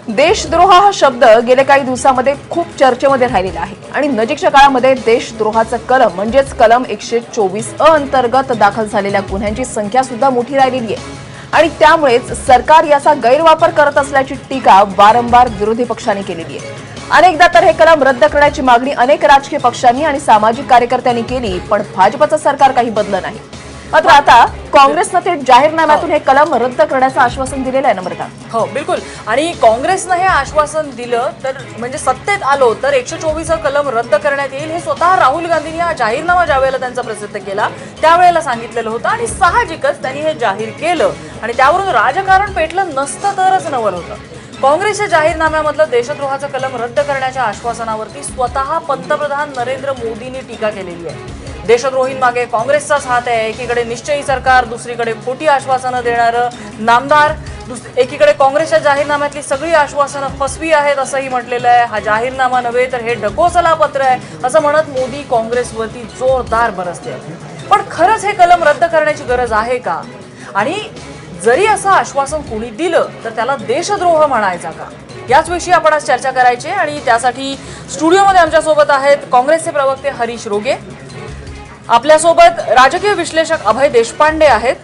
देशद्रोह हा शब्द गेल्या काही दिवसांमध्ये खूप चर्चेमध्ये राहिलेला आहे आणि नजीकच्या काळामध्ये देशद्रोहाचं कलम म्हणजेच कलम 124 अंतर्गत दाखल झालेल्या गुन्ह्यांची संख्या सुद्धा मोठी राहिलेली आहे आणि त्यामुळेच सरकार याचा गैरवापर करत असल्याची टीका वारंवार विरोधी पक्षांनी केलेली आहे। अनेकदा तर हे कलम रद्द करण्याची मागणी अनेक राजकीय पक्षांनी आणि सामाजिक कार्यकर्त्यांनी केली, पण भाजपचं सरकार काही बदललं नाही। मात्र आता काँग्रेसनं थेट जाहीरनाम्यातून हे कलम रद्द करण्याचं आश्वासन दिलेलं आहे नम्रता। हो बिलकुल, आणि काँग्रेसनं हे आश्वासन दिलं तर म्हणजे सत्तेत आलो तर 124 कलम रद्द करण्यात येईल हे स्वतः राहुल गांधींनी हा जाहीरनामा ज्यावेळेला त्यांचा प्रसिद्ध केला त्यावेळेला सांगितलेलं होतं आणि साहजिकच त्यांनी हे जाहीर केलं आणि त्यावरून राजकारण पेटलं नसतं तरच नवल होतं। काँग्रेसच्या जाहीरनाम्यामधलं देशद्रोहाचं कलम रद्द करण्याच्या आश्वासनावरती स्वतः पंतप्रधान नरेंद्र मोदींनी टीका केलेली आहे। देशद्रोहींमागे काँग्रेसचाच हात आहे। एकीकडे निश्चयी सरकार, दुसरीकडे खोटी आश्वासनं देणारं नामदार, एकीकडे काँग्रेसच्या जाहीरनाम्यातली सगळी आश्वासनं फसवी आहेत असंही म्हटलेलं आहे। हा जाहीरनामा नव्हे तर हे ढकोसला पत्र आहे असं म्हणत मोदी काँग्रेसवरती जोरदार बरसले। पण खरंच हे कलम रद्द करण्याची गरज आहे का? आणि जरी असं आश्वासन कोणी दिलं तर त्याला देशद्रोह म्हणायचा का? याच विषयी आपण आज चर्चा करायची आणि त्यासाठी स्टुडिओमध्ये आमच्यासोबत आहेत काँग्रेसचे प्रवक्ते हरीश रोगे, आपल्यासोबत राजकीय विश्लेषक अभय देशपांडे आहेत,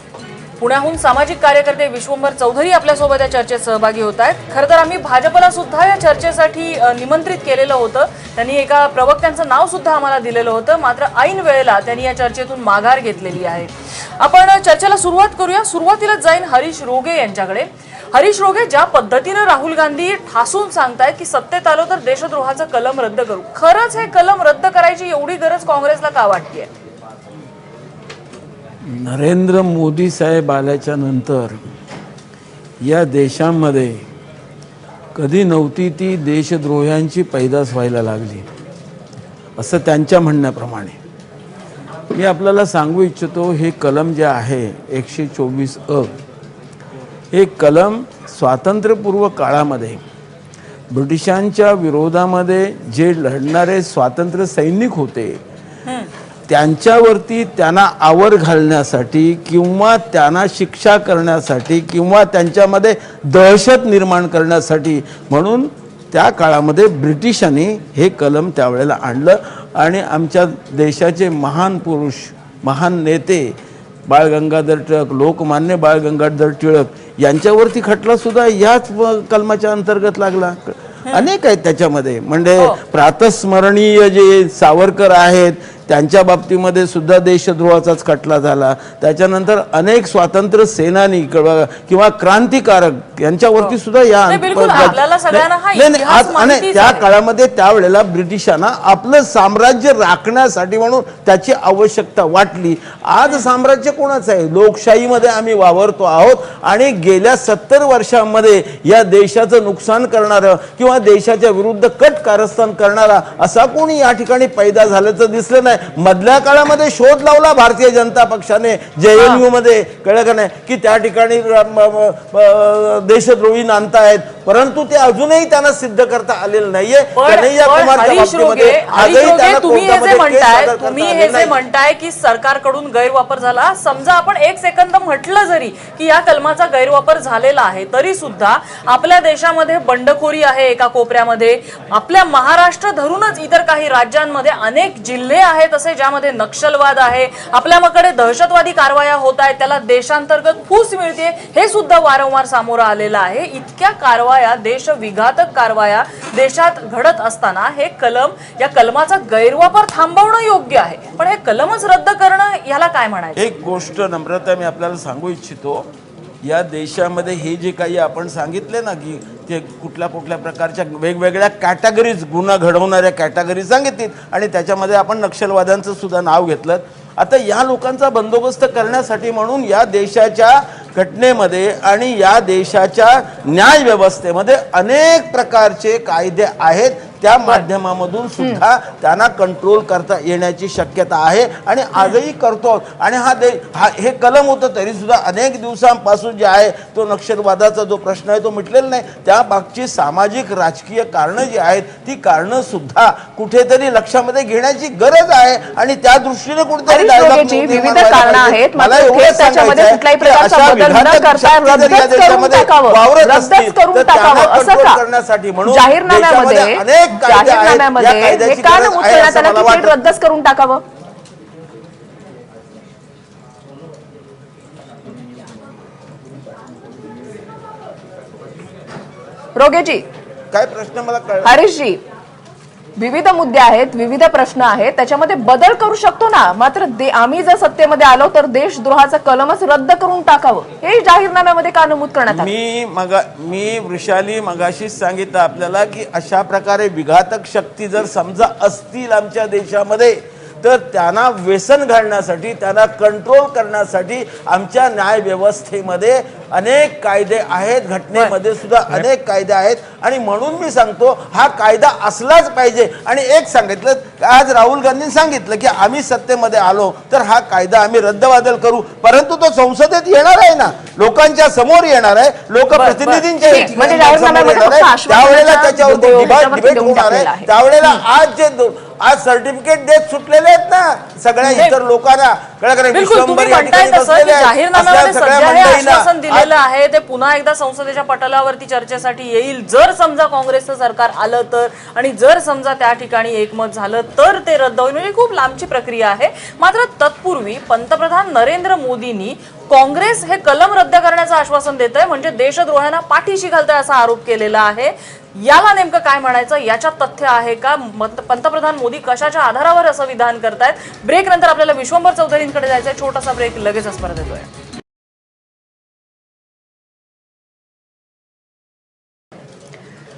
पुण्याहून सामाजिक कार्यकर्ते विश्वंभर चौधरी आपल्यासोबत या चर्चेत सहभागी होत आहेत। खरं तर आम्ही भाजपला सुद्धा या चर्चेसाठी निमंत्रित केलेलं होतं, त्यांनी एका प्रवक्त्यांचं नाव सुद्धा आम्हाला दिलेलं होतं, मात्र ऐन वेळेला त्यांनी या चर्चेतून माघार घेतलेली आहे। आपण चर्चेला सुरुवात करूया। सुरुवातीलाच जाईन हरीश रोगे यांच्याकडे। हरीश रोगे, ज्या पद्धतीनं राहुल गांधी ठासून सांगतायत की सत्तेत आलो तर देशद्रोहाचं कलम रद्द करू, खरंच हे कलम रद्द करायची एवढी गरज काँग्रेसला का वाटतेय? नरेंद्र मोदी साहेब आल्याच्या नंतर या देशामध्ये कधी नव्हती ती देशद्रोह्यांची पैदास व्हायला लागली असं त्यांच्या म्हणण्याप्रमाणे मी आपल्याला सांगू इच्छितो। हे कलम जे आहे 124 हे कलम स्वातंत्र्यपूर्व काळामध्ये ब्रिटिशांच्या विरोधामध्ये जे लढणारे स्वातंत्र्य सैनिक होते त्यांच्यावरती त्यांना आवर घालण्यासाठी किंवा त्यांना शिक्षा करण्यासाठी किंवा त्यांच्यामध्ये दहशत निर्माण करण्यासाठी म्हणून त्या काळामध्ये ब्रिटिशांनी हे कलम त्यावेळेला आणलं आणि आमच्या देशाचे महान पुरुष, महान नेते बाळ गंगाधर टिळक, लोकमान्य बाळ गंगाधर टिळक यांच्यावरती खटला सुद्धा याच कलमाच्या अंतर्गत लागला। अनेक आहेत त्याच्यामध्ये, म्हणजे प्रातस्मरणीय जे सावरकर आहेत त्यांच्या बाबतीमध्ये सुद्धा देशद्रोहाचाच खटला झाला। त्याच्यानंतर अनेक स्वातंत्र्य सेनानी किंवा क्रांतिकारक यांच्यावरती सुद्धा या आणि त्या काळामध्ये त्यावेळेला ब्रिटिशांना आपलं साम्राज्य राखण्यासाठी म्हणून त्याची आवश्यकता वाटली। आज साम्राज्य कोणाचं आहे? लोकशाहीमध्ये आम्ही वावरतो आहोत आणि गेल्या 70 वर्षांमध्ये या देशाचं नुकसान करणारं किंवा देशाच्या विरुद्ध कट कारस्थान करणारा असा कोणी या ठिकाणी पैदा झाल्याचं दिसलं नाही। मधल्या काळामध्ये शोध लावला भारतीय जनता पक्षाने JNU मध्ये, कळलं का नाही, की त्या ठिकाणी देशद्रोही आणतायत, परंतु ते अजूनही त्यांना सिद्ध करता आलेलं नाहीये। तुम्ही हे जे म्हणताय की सरकारकडून गैरवापर झाला, समजा आपण एक सेकंद म्हटलं जरी की या कलमाचा गैरवापर झालेला आहे तरी सुद्धा आपल्या देशामध्ये बंडखोरी आहे एका कोपऱ्यामध्ये, आपल्या महाराष्ट्र धरूनच इतर काही राज्यांमध्ये अनेक जिल्हे आहेत असे ज्यामध्ये नक्षलवाद आहे, आपल्याकडे दहशतवादी कारवाया होत आहेत, त्याला देशांतर्गत फूस मिळते हे सुद्धा वारंवार सामोरं आलेलं आहे। इतक्या कारवाया, देशविघातक कारवाया देशात घडत असताना हे कलम, या कलमाचा गैरवापर थांबवणं योग्य आहे, पण हे कलमच रद्द करणं याला काय म्हणायचं? एक गोष्ट नम्रता मी आपल्याला सांगू इच्छितो, या देशामध्ये हे जे काही आपण सांगितले ना की ते कुठल्या कुठल्या प्रकारच्या वेगवेगळ्या कॅटेगरीज, गुन्हा घडवणाऱ्या कॅटेगरी सांगितलीत आणि त्याच्यामध्ये आपण नक्षलवाद्यांचं सुद्धा नाव घेतलं। आता या लोकांचा बंदोबस्त करण्यासाठी म्हणून या देशाच्या घटनेमध्ये आणि या देशाच्या न्याय व्यवस्थेमध्ये अनेक प्रकारचे कायदे आहेत त्या माध्यमामधून सुद्धा त्यांना कंट्रोल करता येण्याची शक्यता आहे आणि आजही करतो. आणि हे कलम होतं तरी सुद्धा अनेक दिवसांपासून जे आहे तो नक्षलवादाचा जो प्रश्न आहे तो मिटलेला नाही. त्या मागची सामाजिक राजकीय कारणं जी आहेत ती कारणं सुद्धा कुठेतरी लक्षामध्ये घेण्याची गरज आहे आणि त्या दृष्टीने कुठेतरी हरीश dialogue रोगेजी, निर्माण विविध व्हायला कारणं पाहिजे. आहेत, मला मात्र एवढंच थेट त्याच्यामध्ये सांगायचं कुठलाही आहे की प्रकारचा अशा बदल न विघातक करता शक्ती जर या रद्दच करून देशामध्ये टाकावं, वावरत रद्दच असतील करून तर त्यांना टाकावं, असं control का? करण्यासाठी म्हणून जाहीरनाम्यामध्ये देशामध्ये अनेक कायदे आहेत. या जाहीरनाम्यामध्ये हे कायद्याची का गरज नमूद आहे करण्यात असं आलं मला की थेट वाटतं. रद्दच करून टाकावं? रोगेजी, काय प्रश्न मला कळला? हरीशजी, विविध मुद्दे आहेत, विविध प्रश्न आहेत, त्याच्यामध्ये बदल करू शकतो ना. मात्र आम्ही जर सत्तेमध्ये आलो तर देशद्रोहाचा कलमच रद्द करून टाकावं हे जाहीरनाम्यामध्ये का नमूद करण्यात आलं? मी वृषाली मगाशीच सांगितलं आपल्याला की अशा प्रकारे विघातक शक्ती जर समजा असतील आमच्या देशामध्ये तर त्यांना व्यसन घालण्यासाठी, त्यांना कंट्रोल करण्यासाठी आमच्या न्याय व्यवस्थेमध्ये अनेक कायदे आहेत, घटनेमध्ये सुद्धा अनेक कायदे आहेत. आणि म्हणून मी सांगतो हा कायदा असलाच पाहिजे. आणि एक सांगितलं, आज राहुल गांधींनी सांगितलं की आम्ही सत्तेमध्ये आलो तर हा कायदा आम्ही रद्दबादल करू, परंतु तो संसदेत येणार आहे ना, लोकांच्या समोर येणार आहे, लोकप्रतिनिधींच्या म्हणजे समोर जाहीरनाम्यामध्ये येणार आहे. फक्त त्यावेळेला आश्वासनाच्या त्याच्यावरती डिबेट देऊन होणार टाकलेलं आहे. आहे. त्यावेळेला आज सर्टिफिकेट देत सुटलेले आहेत ना सगळ्या इतर लोकांना. बिलकुल, तुम्ही म्हणताय तसं की जाहीरनाम्यामध्ये सध्या हे आश्वासन दिलेलं आहे ते पुन्हा एकदा संसदेच्या पटलावरती चर्चेसाठी येईल. जर समजा काँग्रेसचं सरकार आलं तर, आणि जर समजा त्या ठिकाणी एकमत झालं तर ते रद्द होईल. म्हणजे खूप लांबची प्रक्रिया आहे. मात्र तत्पूर्वी पंतप्रधान नरेंद्र मोदींनी काँग्रेस हे कलम रद्द करण्याचं आश्वासन देत आहे, म्हणजे देशद्रोहांना पाठीशी घालतंय असा आरोप केलेला आहे. याला नेमकं काय म्हणायचं, याच्यात तथ्य आहे का? पंतप्रधान मोदी कशाच्या आधारावर असं विधान करतायत? ब्रेक नंतर आपल्याला विश्वंभर चौधरींकडे जायचंय. छोटासा ब्रेक, लगेचच परत येतोय.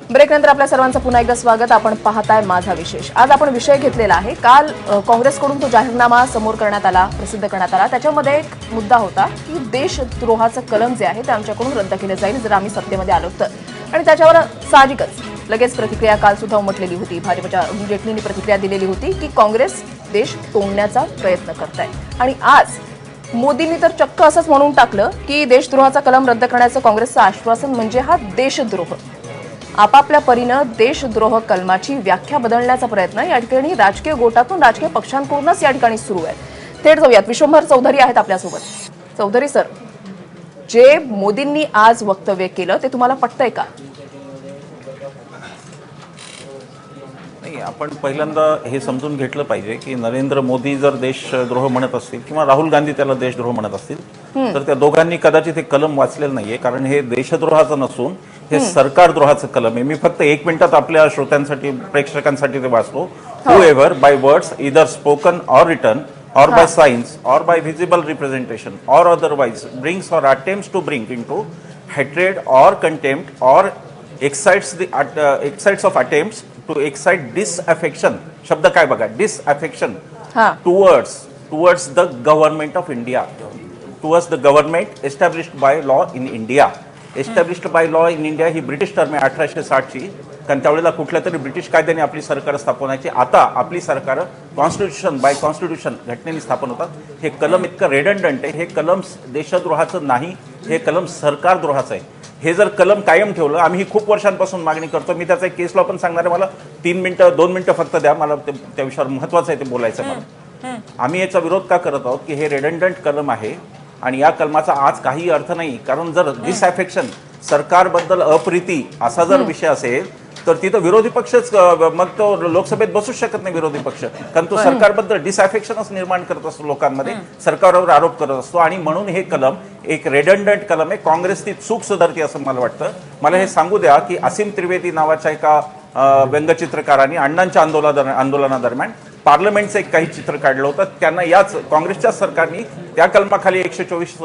ब्रेक नंतर आपल्या सर्वांचं पुन्हा एकदा स्वागत. आपण पाहताय माझा विशेष. आज आपण विषय घेतलेला आहे, काल काँग्रेसकडून तो जाहीरनामा समोर करण्यात आला, प्रसिद्ध करण्यात आला. त्याच्यामध्ये एक मुद्दा होता की देशद्रोहाचं कलम जे आहे ते आमच्याकडून रद्द केलं जाईल जर आम्ही सत्तेमध्ये आलो तर. आणि त्याच्यावर साहजिकच लगेच प्रतिक्रिया काल सुद्धा उमटलेली होती. भाजपच्या अरुण जेटलींनी प्रतिक्रिया दिलेली होती की काँग्रेस देश तोडण्याचा प्रयत्न करताय. आणि आज मोदींनी तर चक्क असंच म्हणून टाकलं की देशद्रोहाचा कलम रद्द करण्याचं काँग्रेसचं आश्वासन म्हणजे हा देशद्रोह. आपापल्या परीनं देशद्रोह कलमाची व्याख्या बदलण्याचा प्रयत्न या ठिकाणी राजकीय गोटातून, राजकीय पक्षांकडूनच या ठिकाणी सुरू आहे. थेट जाऊयात, विश्वंभर चौधरी आहेत आपल्यासोबत. चौधरी सर, जे मोदींनी आज वक्तव्य केलं ते तुम्हाला पटतंय का? नाही, आपण पहिल्यांदा हे समजून घेतलं पाहिजे की नरेंद्र मोदी जर देशद्रोह म्हणत असतील किंवा राहुल गांधी त्याला देशद्रोह म्हणत असतील तर त्या दोघांनी कदाचित हे कलम वाचलेलं नाहीये, कारण हे देशद्रोहाचं नसून हे सरकारद्रोहाचं कलम आहे. मी फक्त 1 मिनिटात आपल्या श्रोत्यांसाठी, प्रेक्षकांसाठी ते वाचतो. Whoever by words either spoken or written or by signs or by visible representation or otherwise brings or attempts to bring into hatred or contempt or excites of attempts to excite disaffection. शब्द काय बघा, disaffection towards the government of India, towards the government established by law in India. Established by law in India he British term आहे 1860ची, कारण त्यावेळेला कुठल्या तरी British कायद्याने आपली सरकार स्थापनायची. आता आपली सरकार कॉन्स्टिट्यूशन बाय कॉन्स्टिट्यूशन घटनेने स्थापन होतात. हे कलम इतकं रेडंडंट आहे. हे कलम देशद्रोहाचं नाही, हे कलम सरकारद्रोहाचं आहे. हे जर कलम कायम ठेवलं, आम्ही ही खूप वर्षांपासून मागणी करतो. मी त्याचा एक केस लॉ पण सांगणार आहे. मला 2 मिनिटं फक्त द्या, मला त्या विषयावर महत्वाचं आहे ते बोलायचं मला. आम्ही याचा विरोध का करत आहोत की हे रेडंडंट कलम आहे आणि या कलमाचा आज काही अर्थ नाही. कारण जर डिसअफेक्शन, सरकारबद्दल अप्रीती असा जर विषय असेल तर तिथं विरोधी पक्षच, मग तो लोकसभेत बसूच शकत नाही विरोधी पक्ष, कारण तो सरकारबद्दल डिसअफेक्शनच निर्माण करत असतो लोकांमध्ये, सरकारवर आरोप करत असतो. आणि म्हणून हे कलम एक रेडंडंट कलम आहे. काँग्रेस ती चूक सुधारते असं मला वाटतं. मला हे सांगू द्या की असीम त्रिवेदी नावाच्या एका व्यंगचित्रकारांनी अण्णांच्या आंदोलनादरम्यान पार्लमेंटचं एक काही चित्र काढलं होतं. त्यांना याच काँग्रेसच्या सरकारने त्या कलमाखाली 124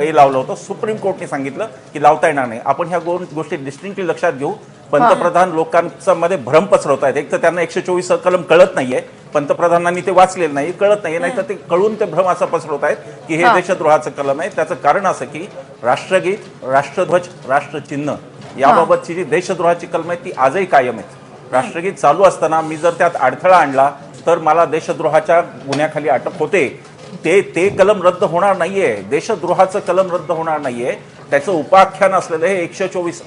हे लावलं होतं. सुप्रीम कोर्टने सांगितलं की लावता येणार नाही. आपण ह्या गोष्टी डिस्टिंक्टली लक्षात घेऊ. पंतप्रधान लोकांच्या मध्ये भ्रम पसरवत आहेत. एक तर त्यांना 124 कलम कळत नाहीये, पंतप्रधानांनी ते वाचलेलं नाही, कळत नाहीये, नाही तर ते कळून ते भ्रम असा पसरवत आहेत की हे देशद्रोहाचं कलम आहे. त्याचं कारण असं की राष्ट्रगीत, राष्ट्रध्वज, राष्ट्रचिन्ह याबाबतची जी देशद्रोहाची कलम आहे ती आजही कायम आहेत. राष्ट्रगीत चालू असताना मी जर त्यात अडथळा आणला तर मला देशद्रोहाच्या गुन्ह्याखाली अटक होते. ते कलम रद्द होणार नाहीये. देशद्रोहाचं कलम रद्द होणार नाहीये. त्याचं उपाख्यान असलेलं हे 124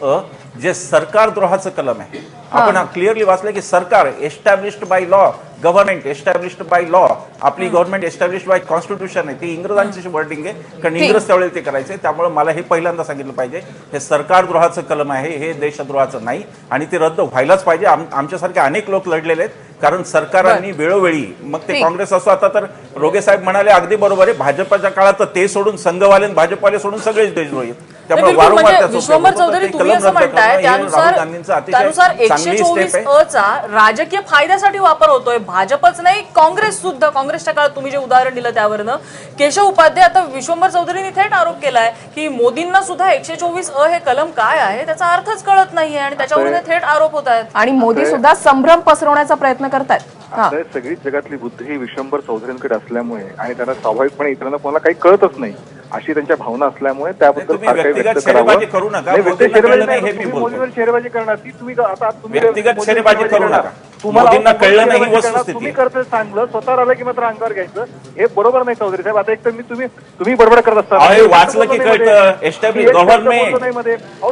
जे सरकारद्रोहाचं कलम आहे. आपण क्लिअरली वाचलं की सरकार established by law, government established by law, आपली गव्हर्नमेंट एस्टॅब्लिश्ड बाय कॉन्स्टिट्यूशन आहे. ती इंग्रजांची वर्डिंग आहे, कारण इंग्रज त्यावेळेला ते करायचे. त्यामुळे मला हे पहिल्यांदा सांगितलं पाहिजे, हे सरकारद्रोहाचं कलम आहे, हे देशद्रोहाचं नाही, आणि ते रद्द व्हायलाच पाहिजे. आमच्यासारखे अनेक लोक लढलेले आहेत, कारण सरकारांनी वेळोवेळी, मग ते काँग्रेस असो, आता तर रोगे साहेब म्हणाले अगदी बरोबर आहे, भाजपच्या काळात तर ते सोडून संघवाले भाजपवाले सोडून सगळेच देशद्रोही आहेत. त्यामुळे वारंवार त्याचा विश्वंभर चौधरी तुम्ही असं म्हणताय त्यानुसार 124 चा राजकीय फायद्यासाठी वापर होतोय. भाजपच नाही, काँग्रेस सुद्धा, काँग्रेसच्या काळात तुम्ही जे उदाहरण दिलं त्यावरनं केशव उपाध्याय, आता विश्वंभर चौधरींनी थेट आरोप केलाय की मोदींना सुद्धा 124 हे कलम काय आहे त्याचा अर्थच कळत नाहीये आणि त्याच्यावर थेट आरोप होत आहेत. आणि मोदी सुद्धा संभ्रम पसरवण्याचा प्रयत्न करतायत. आता सगळी जगातली बुद्धी ही विश्वंभर चौधरींकडे असल्यामुळे आणि त्यांना स्वाभाविकपणे इतरांना कोणाला काही कळतच नाही अशी त्यांच्या भावना असल्यामुळे त्याबद्दल फार काही व्यक्त करावं करू नका. नाही, व्यक्तिगत शेरेबाजी करणार ती तुम्ही आता व्यक्तिगत शेरेबाजी करू नका. मोदींना कळलं नाही ही वस्तुस्थिती. तुम्ही करते चांगलं, स्वतः आलं की मात्र अंगावर घ्यायचं, हे बरोबर नाही चौधरी साहेब. आता एक तर तुम्ही बडबड करत असता, वाचलं की कळतं. एस्टॅब्लिश गव्हर्नमेंट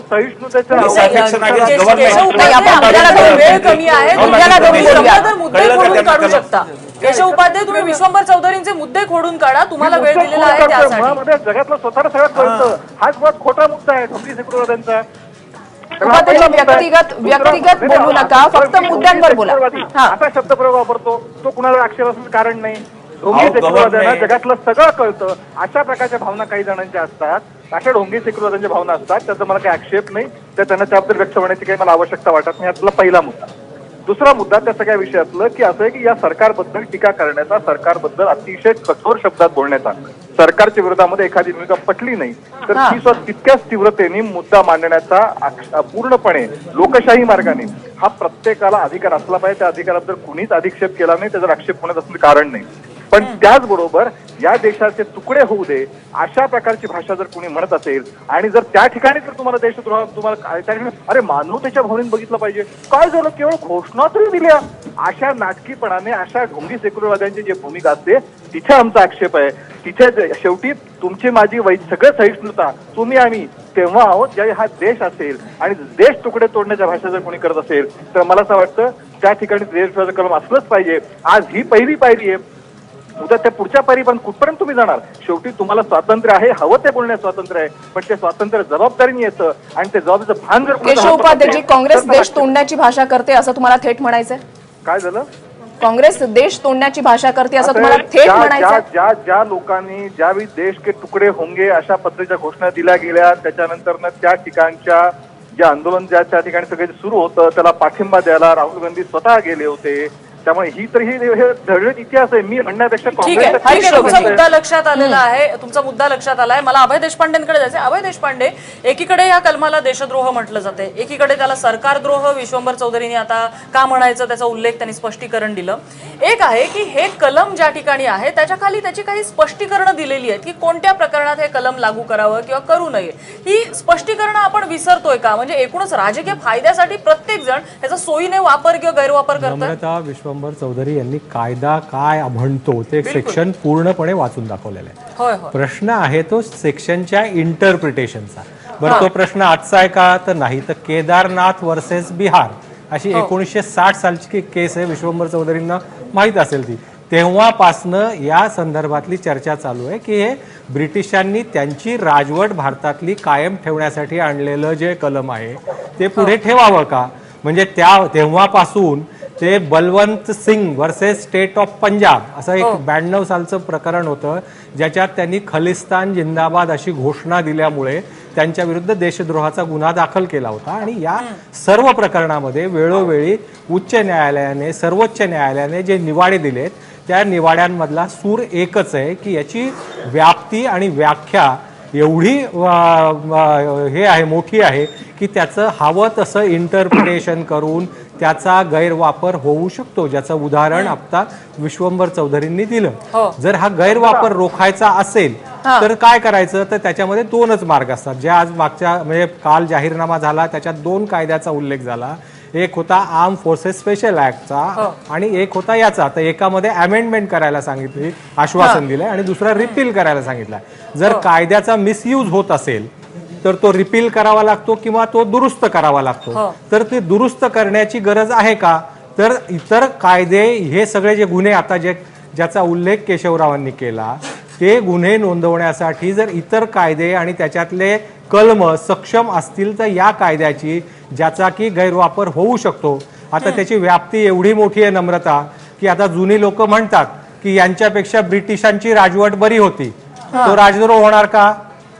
सहिष्णुतेच्या वेळ कमी आहे, मुद्दे खोडून काढू शकता. केशव उपाध्याय, तुम्ही विश्वंभर चौधरींचे मुद्दे खोडून काढा, तुम्हाला वेळ दिलेला आहे त्यासाठी. जगातलं स्वतःला सगळ्यात कळतं. हा मुळात खोटा मुद्दा आहे ढोंगी सेक्युलरवाद्यांचा. व्यक्तिगत बोलू नका, फक्त मुद्द्यांवर बोला. असा शब्दप्रयोग वापरतो तो कुणाला आक्षेप असण्याचं कारण नाही. ढोंगी सेक्युलरवाद्यांना जगातलं सगळं कळतं, अशा प्रकारच्या भावना काही जणांच्या असतात, अशा ढोंगी सेक्युलरवाद्यांच्या भावना असतात. त्याचा मला काही आक्षेप नाही, तर त्यांना त्याबद्दल व्यक्त होण्याची काही मला आवश्यकता वाटत नाही. यातला पहिला मुद्दा. दुसरा मुद्दा त्या सगळ्या विषयातलं की असं आहे की या सरकारबद्दल टीका करण्याचा, सरकारबद्दल अतिशय कठोर शब्दात बोलण्याचा, सरकारच्या विरोधामध्ये एखादी भूमिका पटली नाही तर ती स्वतः तितक्याच तीव्रतेने मुद्दा मांडण्याचा पूर्णपणे लोकशाही मार्गाने हा प्रत्येकाला अधिकार असला पाहिजे. त्या अधिकाराबद्दल कुणीच अधिक्षेप केला नाही, त्याचा आक्षेप होण्याचं असलं कारण नाही. पण त्याचबरोबर या देशाचे तुकडे होऊ दे अशा प्रकारची भाषा जर कोणी म्हणत असेल आणि जर त्या ठिकाणी जर तुम्हाला देशद्रोह, तुम्हाला त्या ठिकाणी अरे मानवतेच्या भावनेने बघितलं पाहिजे, काय झालं केवळ घोषणा तरी दिल्या, अशा नाटकीपणाने अशा ढोंगी सेक्युलरवाद्यांची जी भूमिका असते तिथे आमचा आक्षेप आहे. तिथे शेवटी तुमची माझी सगळं सहिष्णुता तुम्ही आम्ही तेव्हा आहोत ज्यावेळी हा देश असेल आणि देश तुकडे तोडण्याच्या भाषा जर कोणी करत असेल तर मला असं वाटतं त्या ठिकाणी देशद्रोहाचं कलम असलंच पाहिजे. आज ही पहिली पायरी आहे, उद्या त्या पुढच्या पायरी पण कुठपर्यंत तुम्ही जाणार. शेवटी तुम्हाला स्वातंत्र्य आहे, हवं ते बोलण्यास स्वातंत्र्य आहे, पण ते स्वातंत्र्य जबाबदारीने येतं आणि ते जबाबदारीचं भान जर केशव उपाध्यायची काँग्रेस देश तोडण्याची भाषा करते असं तुम्हाला थेट म्हणायचंय? काय झालं? काँग्रेस देश तोडण्याची भाषा करते असं तुम्हाला थेट म्हणायचंय? ज्या लोकांनी ज्यावेळी देश के तुकडे होंगे अशा पद्धतीच्या घोषणा दिल्या गेल्या, त्याच्यानंतर त्या ठिकाणच्या जे आंदोलन ज्या ठिकाणी सगळे सुरू होतं त्याला पाठिंबा द्यायला राहुल गांधी स्वतः गेले होते. त्यामुळे ही तर हे धडधड इतिहास आहे. मी म्हणण्यापेक्षा ठीक आहे, तुमचा मुद्दा लक्षात आलेला आहे, तुमचा मुद्दा लक्षात आलाय. मला अभय देशपांडेंकडे जायचं. अभय देशपांडे, एकीकडे या कलमाला देशद्रोह म्हटलं जाते, एकीकडे त्याला सरकारद्रोह विश्वंभर चौधरींनी आता का म्हणायचं त्याचा उल्लेख त्यांनी स्पष्टीकरण दिलं. एक आहे की हे कलम ज्या ठिकाणी आहे त्याच्या खाली त्याची काही स्पष्टीकरणं दिलेली आहेत की कोणत्या प्रकरणात हे कलम लागू करावं किंवा करू नये. ही स्पष्टीकरणं आपण विसरतोय का? म्हणजे एकूणच राजकीय फायद्यासाठी प्रत्येक जण त्याचा सोयीने वापर किंवा गैरवापर करतोय. विश्वंभर चौधरी यांनी कायदा काय म्हणतो ते सेक्शन पूर्णपणे वाचून दाखवलेलं आहे. प्रश्न आहे तो सेक्शनच्या इंटरप्रिटेशनचा. बरं, तो प्रश्न आजचा आहे का? तर नाही. तर केदारनाथ वर्सेस बिहार अशी 1960 सालची केस आहे, विश्वंभर चौधरींना माहीत असेल ती. तेव्हापासनं या संदर्भातली चर्चा चालू आहे की हे ब्रिटिशांनी त्यांची राजवट भारतातली कायम ठेवण्यासाठी आणलेलं जे कलम आहे ते पुढे ठेवावं का? म्हणजे तेव्हापासून ते Balwant Singh versus state of Punjab असं एक 92 सालचं प्रकरण होतं ज्याच्यात त्यांनी खलिस्तान जिंदाबाद अशी घोषणा दिल्यामुळे त्यांच्या विरुद्ध देशद्रोहाचा गुन्हा दाखल केला होता. आणि या सर्व प्रकरणामध्ये वेळोवेळी उच्च न्यायालयाने, सर्वोच्च न्यायालयाने जे निवाडे दिलेत त्या निवाड्यांमधला सूर एकच आहे की याची व्याप्ती आणि व्याख्या एवढी हे आहे, मोठी आहे की त्याचं हवं तसं इंटरप्रिटेशन करून त्याचा गैरवापर होऊ शकतो, ज्याचं उदाहरण आता विश्वंभर चौधरींनी दिलं. जर हा गैरवापर रोखायचा असेल तर काय करायचं? तर त्याच्यामध्ये दोनच मार्ग असतात, जे आज मागच्या म्हणजे काल जाहीरनामा झाला त्याच्यात 2 कायद्याचा उल्लेख झाला. एक होता आर्म फोर्सेस स्पेशल ऍक्टचा आणि एक होता याचा. तर एकामध्ये अमेंडमेंट करायला सांगितली, आश्वासन दिलंय, आणि दुसरा रिपील करायला सांगितलंय. जर कायद्याचा मिसयूज होत असेल तर तो रिपील करावा लागतो किंवा तो दुरुस्त करावा लागतो. तर ते दुरुस्त करण्याची गरज आहे का? तर इतर कायदे हे सगळे जे गुन्हे आता ज्याचा उल्लेख केशवरावांनी केला ते गुन्हे नोंदवण्यासाठी जर इतर कायदे आणि त्याच्यातले कलम सक्षम असतील तर या कायद्याची ज्याचा की गैरवापर होऊ शकतो. आता त्याची व्याप्ती एवढी मोठी आहे नम्रता, की आता जुनी लोक म्हणतात की यांच्यापेक्षा ब्रिटिशांची राजवट बरी होती, तो राजद्रोह होणार का?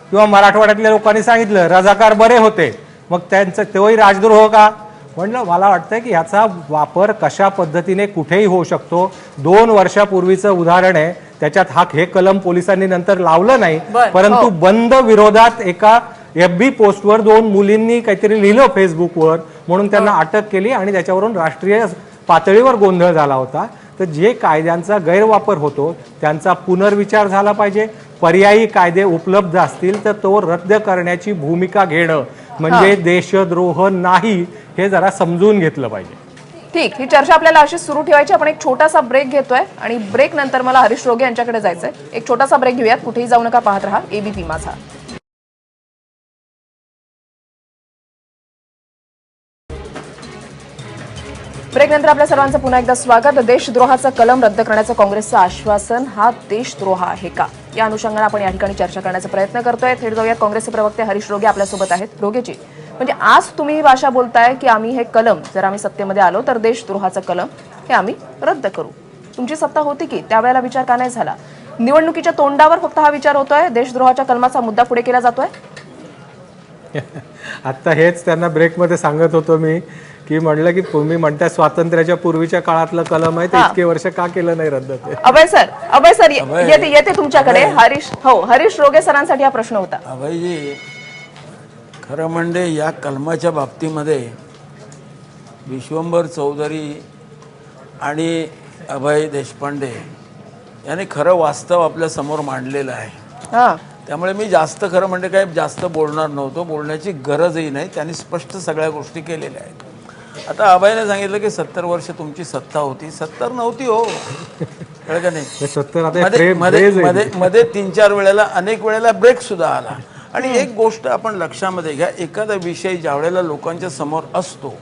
किंवा मराठवाड्यातल्या लोकांनी सांगितलं रजाकार बरे होते, मग त्यांचं तोही राजद्रोह का? म्हणलं मला वाटतं की ह्याचा वापर कशा पद्धतीने कुठेही होऊ शकतो. 2 वर्षापूर्वीचं उदाहरण आहे, त्याच्यात हे कलम पोलिसांनी नंतर लावलं नाही, परंतु बंद विरोधात एका FB पोस्टवर 2 मुलींनी काहीतरी लिहिलं फेसबुकवर, म्हणून त्यांना अटक केली आणि त्याच्यावरून राष्ट्रीय पातळीवर गोंधळ झाला होता. तर जे कायद्यांचा गैरवापर होतो त्यांचा पुनर्विचार झाला पाहिजे. पर्यायी कायदे उपलब्ध असतील तर तो रद्द करण्याची भूमिका घेणं म्हणजे देशद्रोह नाही, हे जरा समजून घेतलं पाहिजे. ठीक, ही चर्चा आपल्याला अशीच सुरू ठेवायची. आपण एक छोटासा ब्रेक घेतोय आणि ब्रेक नंतर मला हरीश रोगे यांच्याकडे जायचंय. एक छोटासा ब्रेक घेऊयात, कुठेही जाऊ नका, पाहत रहा ABP माझा. ब्रेक नंतर आपल्या सर्वांचं पुन्हा एकदा स्वागत. देशद्रोहाचा कलम रद्द करण्याचं काँग्रेसचं आश्वासन हा देशद्रोह आहे का, या अनुषंगाने आपण या ठिकाणी चर्चा करण्याचा प्रयत्न करतोय. थेट जाऊया, काँग्रेसचे प्रवक्ते हरीश रोगे आपल्यासोबत आहेत. रोगेजी, म्हणजे आज तुम्ही ही भाषा बोलताय की आम्ही हे कलम, जर आम्ही सत्तेमध्ये आलो तर देशद्रोहाचा कलम हे आम्ही रद्द करू. तुमची सत्ता होती की त्यावेळेला विचार का नाही झाला? निवडणुकीच्या तोंडावर फक्त हा विचार होतोय, देशद्रोहाच्या कलमाचा मुद्दा पुढे केला जातोय. आता हेच त्यांना ब्रेकमध्ये सांगत होतो मी, की म्हणलं की तुम्ही म्हणताय स्वातंत्र्याच्या पूर्वीच्या काळातलं कलम आहे, ते इतके वर्ष का केलं नाही रद्द? ते अभय सर येते तुमच्याकडे. हरीश रोगे सरांसाठी हा प्रश्न होता. अभयजी, खरं म्हणजे या कलमाच्या बाबतीमध्ये विश्वंभर चौधरी आणि अभय देशपांडे यांनी खरं वास्तव आपल्या समोर मांडलेलं आहे. त्यामुळे मी जास्त खरं म्हणजे काय जास्त बोलणार नव्हतो, बोलण्याची गरजही नाही. त्यांनी स्पष्ट सगळ्या गोष्टी केलेल्या आहेत. आता अभयने सांगितलं की 70 वर्ष तुमची सत्ता होती. 70 नव्हती हो, कळलं का नाही? मध्ये 3-4 वेळेला, अनेक वेळेला ब्रेक सुद्धा आला. आणि एक गोष्ट आपण लक्षामध्ये घ्या, एखादा विषय ज्या वेळेला लोकांच्या समोर असतो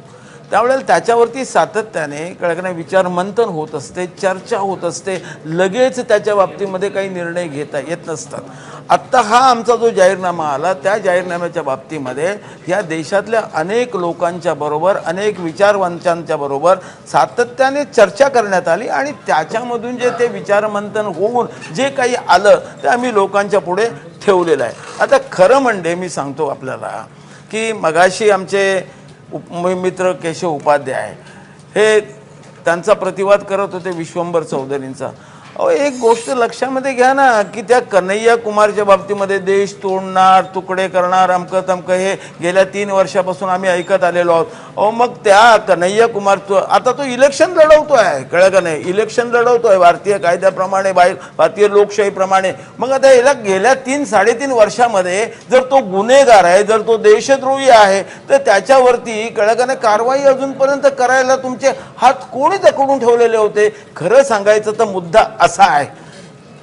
त्यावेळेला त्याच्यावरती सातत्याने कळकना विचार मंथन होत असते, चर्चा होत असते. लगेच त्याच्या बाबतीमध्ये काही निर्णय घेता येत नसतात. आत्ता हा आमचा जो जाहीरनामा आला, त्या जाहीरनाम्याच्या बाबतीमध्ये या देशातल्या अनेक लोकांच्या बरोबर, अनेक विचारवंतांच्या बरोबर सातत्याने चर्चा करण्यात आली आणि त्याच्यामधून जे ते विचारमंथन होऊन जे काही आलं ते आम्ही लोकांच्या पुढे ठेवलेलं आहे. आता खरं म्हणजे मी सांगतो आपल्याला की मगाशी आमचे मित्र केशव उपाध्याय हे त्यांचा प्रतिवाद करत होते विश्वंभर चौधरींचा. अहो, एक गोष्ट लक्षामध्ये घ्या ना, की त्या कन्हैया कुमारच्या बाबतीमध्ये देश तोडणार, तुकडे करणार, अमकं तमकं हे गेल्या 3 वर्षापासून आम्ही ऐकत आलेलो आहोत. अहो, मग त्या कन्हैया कुमार आता तो इलेक्शन लढवतोय, कळलं का नाही? इलेक्शन लढवतोय भारतीय कायद्याप्रमाणे, भारतीय लोकशाहीप्रमाणे. मग आता याला गेल्या 3-3.5 वर्षामध्ये जर तो गुन्हेगार आहे, जर तो देशद्रोही आहे, तर त्याच्यावरती कळलं का नाही कारवाई अजूनपर्यंत करायला तुमचे हात कोणी जखडून ठेवलेले होते? खरं सांगायचं तर मुद्दा असा आहे,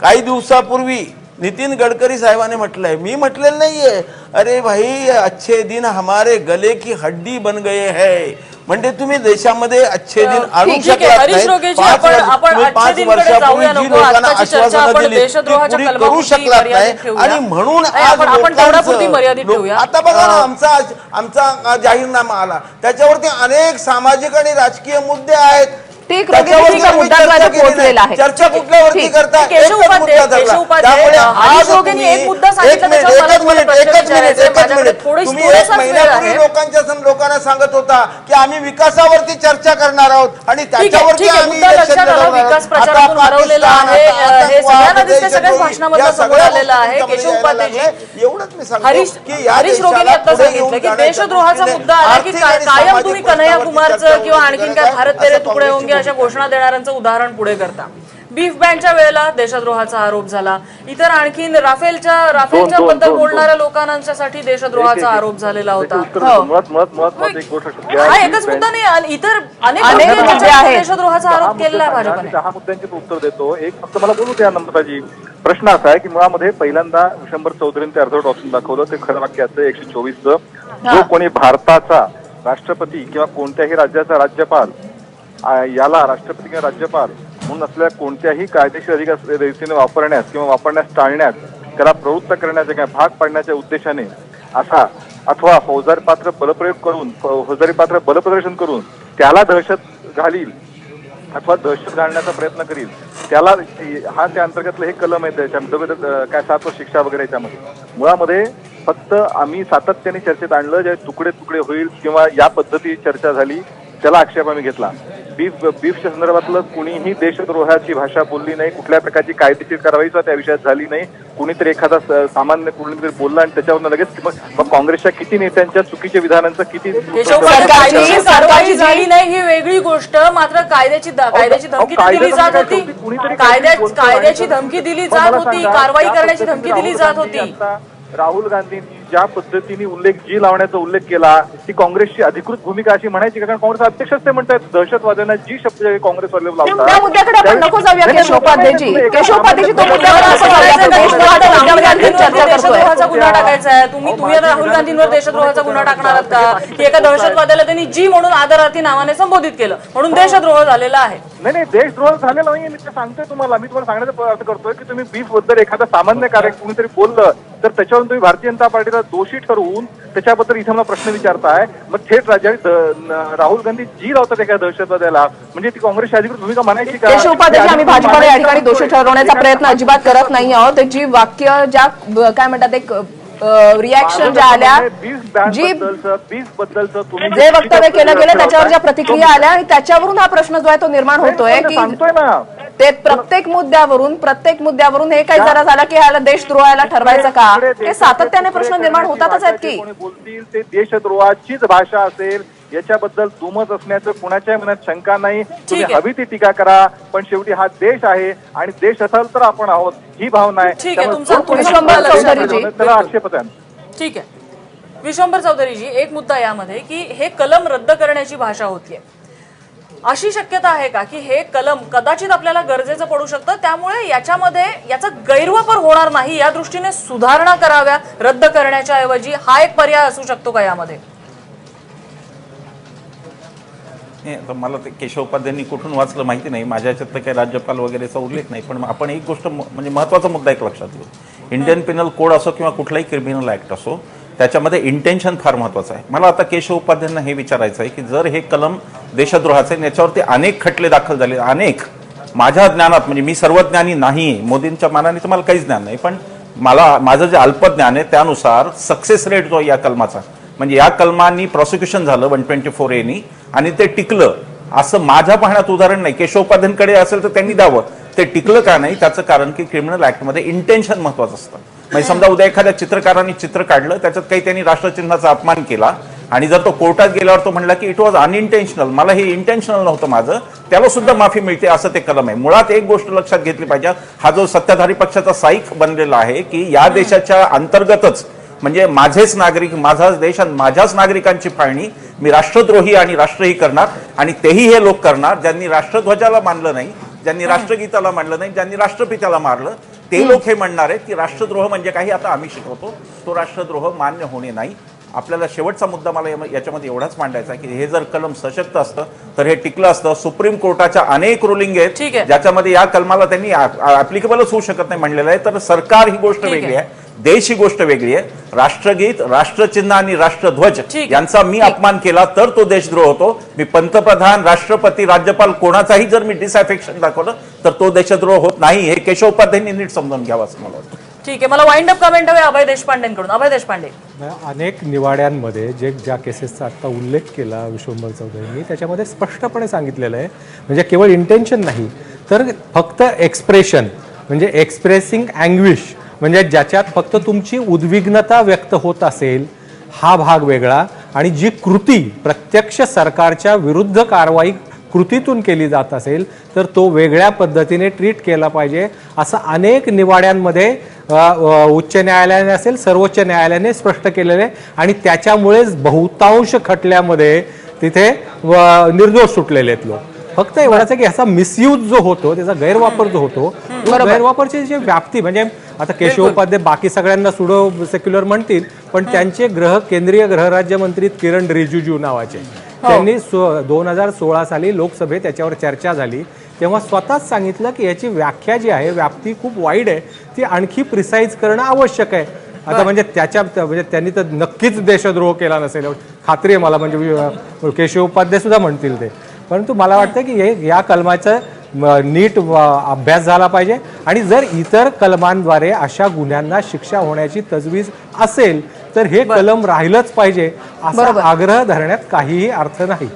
काही दिवसापूर्वी नितीन गडकरी साहेबांनी म्हटलंय, मी म्हटलेलं नाहीये, अरे भाई अच्छे दिन हमारे गले की हड्डी बन गए है. म्हणजे तुम्ही देशामध्ये अच्छे दिन आणू शकलात नाही. 5 वर्षापूर्वी जी लोकांना आश्वासनं दिली ती पुरी करू शकलात नाही आणि म्हणून आज आता बघा ना, आमचा जाहीरनामा आला, त्याच्यावरती अनेक सामाजिक आणि राजकीय मुद्दे आहेत. चर्चा कुठल्यावरती करता? लोकांना सांगत होता की आम्ही विकासावरती चर्चा करणार आहोत आणि त्याच्यावरती एवढंच मी सांगतो की हरीश रोगेंनी आता सांगितलं की देशद्रोहाचा मुद्दा आला की कायम तुम्ही कन्हैया कुमारचं किंवा आणखीन काय भारत तेरे तुकडे होंगे अशा घोषणा देणाऱ्यांचं उदाहरण पुढे करता. बीफ बँडच्या वेळेला देशद्रोहाचा आरोप झाला, इतर आणखीन राफेलच्या बद्दल बोलणाऱ्या लोकांसाठी देशद्रोहाचा आरोप झालेला होता. एक गोष्ट हा एकच मुद्दा नाही, इतर अनेक अनेक मुद्दे मुद्दे ज्याच्यावर आहेत. देशद्रोहाचा आरोप केलेला आहे भाजपने. 10 मुद्द्यांचे उत्तर देतो. एक फक्त मला बोलू द्या नम्रताजी. प्रश्न असा आहे की मुळामध्ये पहिल्यांदा विशंबर चौधरींनी ते अर्धवट वाचून दाखवलं. ते खरं वाक्य असतं 124चं, जो कोणी भारताचा राष्ट्रपती किंवा कोणत्याही राज्याचा राज्यपाल याला राष्ट्रपती किंवा राज्यपाल म्हणून असलेल्या कोणत्याही कायदेशीर अधिकार रीतीने वापरण्यास किंवा वापरण्यास टाळण्यास, त्याला प्रवृत्त करण्याच्या किंवा भाग पाडण्याच्या उद्देशाने असा अथवा फौजदारी पात्र बलप्रदर्शन करून त्याला दहशत घालील अथवा दहशत घालण्याचा प्रयत्न करील, त्याला हा त्या अंतर्गतलं हे कलम आहे. त्याच्यामध्ये काय 7 वर्ष शिक्षा वगैरे याच्यामध्ये मुळामध्ये फक्त आम्ही सातत्याने चर्चेत आणलं, जे तुकडे तुकडे होईल किंवा या पद्धती चर्चा झाली त्याला आक्षेप आम्ही घेतला. बीफच्या संदर्भातलं कुणीही देशद्रोहाची भाषा बोलली नाही, कुठल्या प्रकारची कायदेशीर कारवाई सुद्धा त्या विषयात झाली नाही. कुणीतरी एखादा सामान्य कुणीतरी बोलला आणि त्याच्यावर लगेच मग काँग्रेसच्या किती नेत्यांच्या चुकीच्या विधानांचं किती कायदेशीर कारवाई झाली नाही ही वेगळी गोष्ट, मात्र कायद्याची धमकी दिली जात होती, कायद्याची धमकी दिली जात होती, कारवाई करण्याची धमकी दिली जात होती. राहुल गांधींनी ज्या पद्धतीने जी लावण्याचा उल्लेख केला ती काँग्रेसची अधिकृत भूमिका अशी म्हणायची, कारण काँग्रेस अध्यक्षच ते म्हणतात दहशतवाद्यांना जी शब्द काँग्रेसवाले लावतात. त्या मुद्द्याकडे आपण नको जाऊया केशवपाध्येजी. केशवपाध्येजी तो मुद्द्यावर असं जाऊया की देशद्रोहाच्या मुद्द्यावर आणखी चर्चा करतोय. देशद्रोहाचा गुन्हा टाकायचा आहे. तुम्ही राहुल गांधींवर देशद्रोहाचा गुन्हा टाकणार आहात का? की एका दहशतवाद्याला त्यांनी जी म्हणून आदरार्थी नावाने संबोधित केलं म्हणून देशद्रोह झालेला आहे? नाही देशद्रोह झालेला नाही. मी ते सांगतोय तुम्हाला, मी तुम्हाला सांगण्याचा प्रयत्न करतोय की तुम्ही बीफ बद्दल एखादा सामान्य कार्य कुणीतरी बोललं तर त्याच्यावरून तुम्ही भारतीय जनता पार्टीला दोषी ठरवून त्याच्याबद्दल इथे मला प्रश्न विचारताय. मग थेट राहुल गांधी जी लावतात एका दहशतवाद्याला, म्हणजे ती काँग्रेसची अधिकृत भूमिका म्हणायची का? केशवपाध्येजी, आम्ही भाजपला या ठिकाणी दोषी ठरवण्याचा प्रयत्न अजिबात करत नाही आहोत. जी वाक्य ज्या काय म्हणतात एक रिॲक्शन ज्या आल्या, जी जे वक्तव्य केलं गेलं त्याच्यावर ज्या प्रतिक्रिया आल्या आणि त्याच्यावरून हा प्रश्न जो आहे तो निर्माण होतोय की ते प्रत्येक मुद्द्यावरून हे काही जरा झालं की ह्याला देशद्रोहायला ठरवायचं का? हे सातत्याने प्रश्न निर्माण होतातच आहेत की बोलतील ते देशद्रोहाचीच भाषा असेल याच्याबद्दल दुमत असण्याचं कुणाच्या मनात शंका नाही. तुम्ही हवी ती टीका करा, पण शेवटी हा देश आहे आणि देश असाल तर आपण आहोत ही भावना आहे. ठीक आहे, त्याला आक्षेपच आहे. ठीक आहे विश्वंभर चौधरीजी, एक मुद्दा यामध्ये की हे कलम रद्द करण्याची भाषा होतीये, अशी शक्यता आहे का की हे कलम कदाचित आपल्याला गरजेचं पडू शकतं, त्यामुळे याच्यामध्ये याचा गैरवापर होणार नाही या दृष्टीने सुधारणा कराव्या रद्द करण्याच्या ऐवजी, हा एक पर्याय असू शकतो का यामध्ये? मला ते केशवपाध्यांनी कुठून वाचलं माहिती नाही, माझ्या याच्यात तर काही राज्यपाल वगैरेचा उल्लेख नाही. पण आपण एक गोष्ट म्हणजे महत्त्वाचा मुद्दा एक लक्षात घेऊ, इंडियन पिनल कोड असो किंवा कुठलाही क्रिमिनल ऍक्ट असो त्याच्यामध्ये इंटेन्शन फार महत्त्वाचं आहे. मला आता केशवपाध्यांना हे विचारायचं आहे की जर हे कलम देशद्रोहाचे आहे याच्यावरती अनेक खटले दाखल झाले, अनेक माझ्या ज्ञानात, म्हणजे मी सर्वज्ञानी नाही, मोदींच्या मानाने तर मला काहीच ज्ञान नाही, पण माझं जे अल्पज्ञान आहे त्यानुसार सक्सेस रेट जो या कलमाचा, म्हणजे या कलमांनी प्रॉसिक्युशन झालं 124A नी आणि ते टिकलं असं माझ्या पाहण्यात उदाहरण नाही. केशवपाध्यांकडे असेल तर त्यांनी द्यावं. ते टिकलं का नाही त्याचं कारण की क्रिमिनल ऍक्टमध्ये इंटेन्शन महत्वाचं असतं. म्हणजे समजा उद्या एखाद्या चित्रकाराने चित्र काढलं, त्याच्यात काही त्यांनी राष्ट्रचिन्हाचा अपमान केला आणि जर तो कोर्टात गेल्यावर तो म्हणला की इट वॉज अनइंटेन्शनल, मला हे इंटेन्शनल नव्हतं माझं, त्याला सुद्धा माफी मिळते, असं ते कलम आहे. मुळात एक गोष्ट लक्षात घेतली पाहिजे, हा जो सत्ताधारी पक्षाचा साईक बनलेला आहे की या देशाच्या अंतर्गतच म्हणजे माझेच नागरिक, माझाच देश आणि माझ्याच नागरिकांची फाळणी मी राष्ट्रद्रोही आणि राष्ट्रही करणार, आणि तेही हे लोक करणार ज्यांनी राष्ट्रध्वजाला मानलं नाही, ज्यांनी राष्ट्रगीताला मानलं नाही, ज्यांनी राष्ट्रपित्याला मारलं, ते लोक हे म्हणणार आहेत की राष्ट्रद्रोह म्हणजे काही आता आम्ही शिकवतो, तो राष्ट्रद्रोह मान्य होणे नाही. आपल्याला शेवटचा मुद्दा मला याच्यामध्ये एवढाच मांडायचा आहे की हे जर कलम सशक्त असतं तर हे टिकलं असतं. सुप्रीम कोर्टाच्या अनेक रुलिंग आहेत ज्याच्यामध्ये या कलमाला त्यांनी ऍप्लिकेबलच होऊ शकत नाही म्हणलेलं आहे. तर सरकार ही गोष्ट वेगळी आहे, देश ही गोष्ट वेगळी आहे. राष्ट्रगीत, राष्ट्रचिन्ह आणि राष्ट्रध्वज यांचा मी अपमान केला तर तो देशद्रोह होतो. मी पंतप्रधान, राष्ट्रपती, राज्यपाल कोणाचाही जर मी डिसअफेक्शन दाखवलं तर तो देशद्रोह होत नाही. हे केशवपाध्यांनी नीट समजून घ्यावं असं मला वाटतं. ठीक आहे, मला वाइंड अप कमेंट हवे अभय देशपांडेंकडून. अभय देशपांडे, अनेक निवाड्यांमध्ये ज्या केसेसचा आता उल्लेख केला विश्वंभर चौधरींनी त्याच्यामध्ये स्पष्टपणे सांगितलेलं आहे, म्हणजे केवळ इंटेन्शन नाही तर फक्त एक्सप्रेशन म्हणजे एक्सप्रेसिंग अँग्विश, म्हणजे ज्याच्यात फक्त तुमची उद्विग्नता व्यक्त होत असेल हा भाग वेगळा, आणि जी कृती प्रत्यक्ष सरकारच्या विरुद्ध कारवाई कृतीतून केली जात असेल तर तो वेगळ्या पद्धतीने ट्रीट केला पाहिजे, असं अनेक निवाड्यांमध्ये उच्च न्यायालयाने असेल सर्वोच्च न्यायालयाने स्पष्ट केलेले आहे. आणि त्याच्यामुळेच बहुतांश खटल्यामध्ये तिथे निर्दोष सुटलेले आहेत लोक. फक्त एवढाच आहे की ह्याचा मिसयूज जो होतो, त्याचा गैरवापर जो होतो, तो गैरवापरची जी व्याप्ती, म्हणजे आता केशव उपाध्याय बाकी सगळ्यांना सुडो सेक्युलर म्हणतील, पण त्यांचे केंद्रीय गृहराज्यमंत्री किरण रिजिजू नावाचे, त्यांनी 2016 साली लोकसभेत त्याच्यावर चर्चा झाली तेव्हा स्वतःच सांगितलं की याची व्याख्या जी आहे, व्याप्ती खूप वाईड आहे, ती आणखी प्रिसाईज करणं आवश्यक आहे. आता म्हणजे म्हणजे त्यांनी तर नक्कीच देशद्रोह केला नसेल खात्री आहे मला, म्हणजे केशव उपाध्याय सुद्धा म्हणतील ते. परंतु मला वाटतं की या कलमाचं नीट अभ्यास झाला पाहिजे आणि जर इतर कलमांद्वारे अशा गुन्ह्यांना शिक्षा होण्याची तजवीज असेल तर हे कलम राहिलंच पाहिजे असा आग्रह धरण्यात काहीही अर्थ नाही.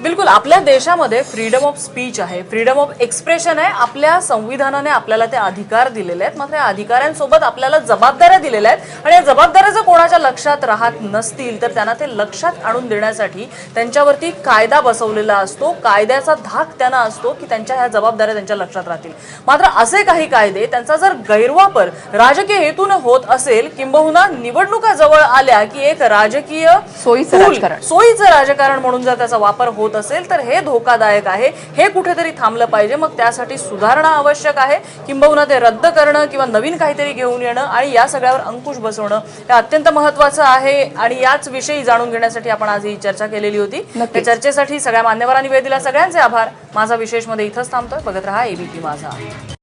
बिलकुल, आपल्या देशामध्ये फ्रीडम ऑफ स्पीच आहे, फ्रीडम ऑफ एक्सप्रेशन आहे. आपल्या संविधानाने आपल्याला ते अधिकार दिलेले आहेत, मात्र या अधिकाऱ्यांसोबत आपल्याला जबाबदाऱ्या दिलेल्या आहेत आणि या जबाबदाऱ्या जर कोणाच्या लक्षात राहत नसतील तर त्यांना ते लक्षात आणून देण्यासाठी त्यांच्यावरती कायदा बसवलेला असतो. कायद्याचा धाक त्यांना असतो की त्यांच्या ह्या जबाबदाऱ्या त्यांच्या लक्षात राहतील. मात्र असे काही कायदे त्यांचा जर गैरवापर राजकीय हेतूने होत असेल, किंबहुना निवडणुका जवळ आल्या की एक राजकीय सोयीचं राजकारण म्हणून जर त्याचा वापर होत असेल तर हे धोकादायक आहे. हे कुठेतरी थांबलं पाहिजे. मग त्यासाठी सुधारणा आवश्यक आहे, किंबहुना ते रद्द करणं किंवा नवीन काहीतरी घेऊन येणं आणि या सगळ्यावर अंकुश बसवणं हे अत्यंत महत्त्वाचं आहे. आणि याच विषयी जाणून घेण्यासाठी आपण आज ही चर्चा केलेली होती. त्या चर्चेसाठी सगळ्या मान्यवरांनी वेळ दिला, सगळ्यांचे आभार. माझा विशेष मध्ये इथंच थांबतोय. बघत रहा एबीपी माझा.